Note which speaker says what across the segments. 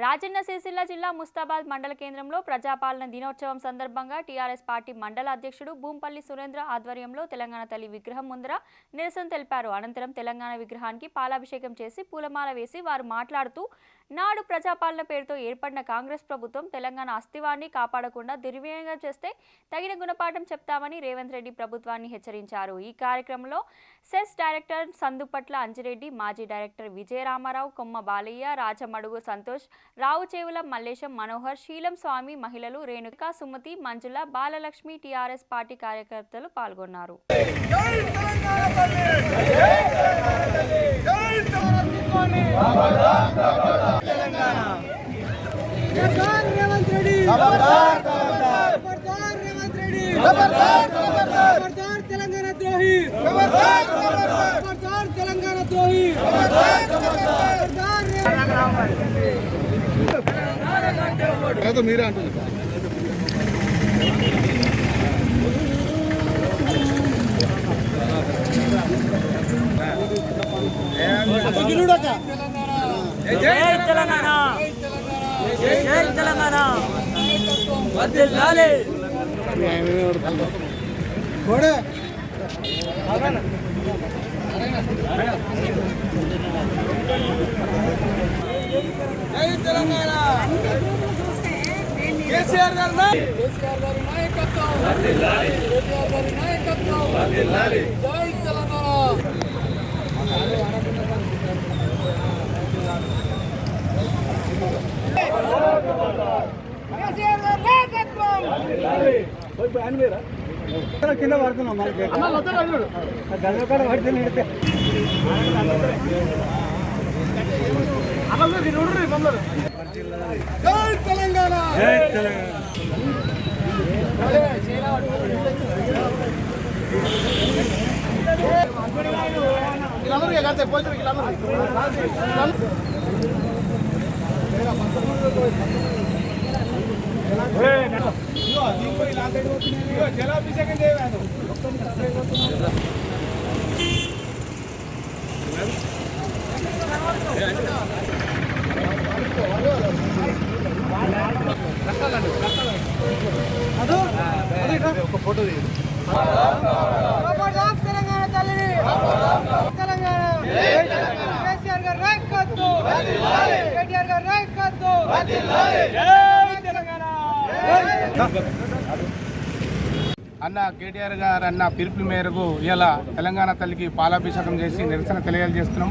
Speaker 1: రాజన్న సిరిసిల్ల జిల్లా ముస్తాబాద్ మండల కేంద్రంలో ప్రజాపాలన దినోత్సవం సందర్భంగా టీఆర్ఎస్ పార్టీ మండల అధ్యక్షుడు భూంపల్లి సురేంద్ర ఆధ్వర్యంలో తెలంగాణ తల్లి విగ్రహం ముందర నిరసన తెలిపారు. అనంతరం తెలంగాణ విగ్రహానికి పాలాభిషేకం చేసి పూలమాల వేసి వారు మాట్లాడుతూ నాడు ప్రజాపాలన పేరుతో ఏర్పడిన కాంగ్రెస్ ప్రభుత్వం తెలంగాణ అస్తిత్వాన్ని కాపాడకుండా దుర్వినియోగం చేస్తే తగిన గుణపాఠం చెప్తామని రేవంత్ రెడ్డి ప్రభుత్వాన్ని హెచ్చరించారు. ఈ కార్యక్రమంలో సెస్ డైరెక్టర్ సందుపట్ల అంజిరెడ్డి, మాజీ డైరెక్టర్ విజయరామారావు, కొమ్మ బాలయ్య, రాజమడుగు సంతోష్, రావుచేవుల మల్లేశం, మనోహర్, శీలం స్వామి, మహిళలు రేణుక, సుమతి, మంజుల, బాలలక్ష్మి, టీఆర్ఎస్ పార్టీ కార్యకర్తలు పాల్గొన్నారు.
Speaker 2: తెలంగాణ ద్రోహి, తెలంగాణ ద్రోహి. మీరే అంటున్నారు.
Speaker 3: జై తెలంగాణ, జై తెలంగాణ, వర్ధిల్లాలి.
Speaker 2: జై తెలంగాణ. కేసీఆర్ గారి నాయకత్వం, కేసీఆర్ గారి నాయకత్వం. జై తెలంగాణ. కింద పడుతున్నాం జై తెలంగాణ. జలాభిషేకం చేయలేదు. ఒక ఫోటో తెలంగాణ తల్లిని, తెలంగాణ కేసీఆర్ గారి నాయకత్వం, కేటీఆర్ గారి నాయకత్వం.
Speaker 4: అన్న కేటీఆర్ గారు అన్న పిలుపు మేరకు ఇలా తెలంగాణ తల్లికి పాలాభిషేకం చేసి నిరసన తెలియజేస్తున్నాం.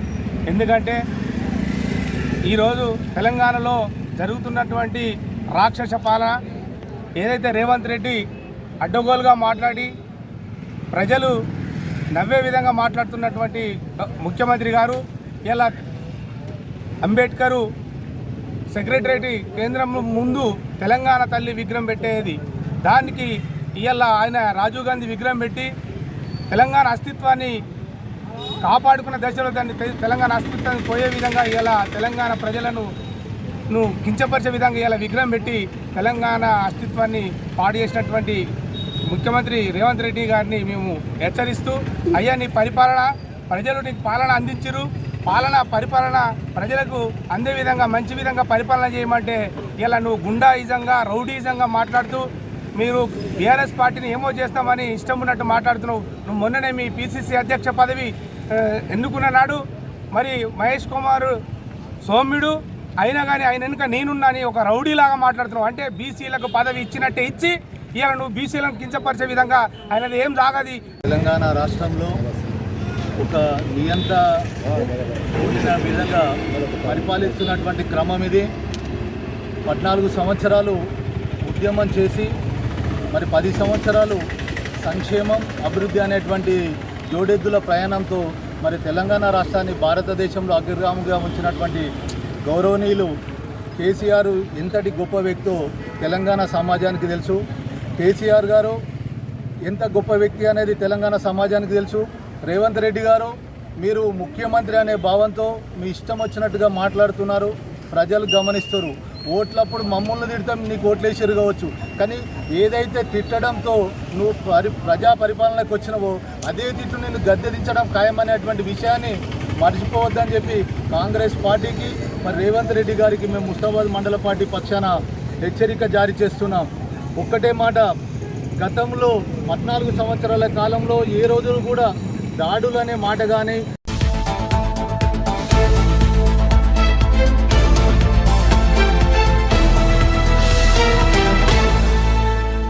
Speaker 4: ఎందుకంటే ఈరోజు తెలంగాణలో జరుగుతున్నటువంటి రాక్షస పాలన ఏదైతే రేవంత్ రెడ్డి అడ్డగోలుగా మాట్లాడి ప్రజలు నవ్వే విధంగా మాట్లాడుతున్నటువంటి ముఖ్యమంత్రి గారు ఇలా అంబేద్కరు సెక్రటరీ కేంద్రం ముందు తెలంగాణ తల్లి విగ్రహం పెట్టేది, దానికి ఇవాళ ఆయన రాజీవ్ గాంధీ విగ్రహం పెట్టి తెలంగాణ అస్తిత్వాన్ని కాపాడుకున్న దశలో దాన్ని తెలంగాణ అస్తిత్వాన్ని పోయే విధంగా ఇవాళ తెలంగాణ ప్రజలను కించపరిచే విధంగా ఇవాళ విగ్రహం పెట్టి తెలంగాణ అస్తిత్వాన్ని పాడు చేసినటువంటి ముఖ్యమంత్రి రేవంత్ రెడ్డి గారిని మేము హెచ్చరిస్తూ, అయ్యా నీ పరిపాలన ప్రజలు నీకు పాలన అందించరు, పరిపాలన ప్రజలకు అందే విధంగా మంచి విధంగా పరిపాలన చేయమంటే ఇలా నువ్వు గుండాయిజంగా రౌడీజంగా మాట్లాడుతూ మీరు బీఆర్ఎస్ పార్టీని ఏమో చేస్తామని ఇష్టం ఉన్నట్టు మాట్లాడుతున్నావు. నువ్వు మొన్ననే మీ పిసిసి అధ్యక్ష పదవి ఎన్నుకున్న నాడు మరి మహేష్ కుమార్ సౌమ్యుడు అయినా కానీ ఆయన వెనుక నేనున్నాని ఒక రౌడీలాగా మాట్లాడుతున్నావు. అంటే బీసీలకు పదవి ఇచ్చినట్టే ఇచ్చి ఇలా నువ్వు బీసీలను కించపరిచే విధంగా ఆయనది ఏం సాగది.
Speaker 5: తెలంగాణ రాష్ట్రంలో ఒక నియంత కూడిన విధంగా పరిపాలిస్తున్నటువంటి క్రమం ఇది. 14 సంవత్సరాలు ఉద్యమం చేసి మరి 10 సంవత్సరాలు సంక్షేమం అభివృద్ధి అనేటువంటి జోడెద్దుల ప్రయాణంతో మరి తెలంగాణ రాష్ట్రాన్ని భారతదేశంలో అగ్రగామిగా ఉంచినటువంటి గౌరవనీయులు కేసీఆర్ ఎంతటి గొప్ప వ్యక్తో తెలంగాణ సమాజానికి తెలుసు. కేసీఆర్ గారు ఎంత గొప్ప వ్యక్తి అనేది తెలంగాణ సమాజానికి తెలుసు. రేవంత్ రెడ్డి గారు మీరు ముఖ్యమంత్రి అనే భావంతో మీ ఇష్టం వచ్చినట్టుగా మాట్లాడుతున్నారు, ప్రజలు గమనిస్తారు. ఓట్లప్పుడు మమ్మల్ని తిడతాం, నీకు ఓట్లేసారు కావచ్చు, కానీ ఏదైతే తిట్టడంతో నువ్వు ప్రజా పరిపాలనకు వచ్చినవో అదే తిట్టు నేను గద్దె దించడం ఖాయమనేటువంటి విషయాన్ని మర్చిపోవద్దని చెప్పి కాంగ్రెస్ పార్టీకి మరి రేవంత్ రెడ్డి గారికి మేము ముస్తాబాద్ మండల పార్టీ పక్షాన హెచ్చరిక జారీ చేస్తున్నాం. ఒక్కటే మాట, గతంలో 14 సంవత్సరాల కాలంలో ఏ రోజులు కూడా దాడులు అనే మాట కానీ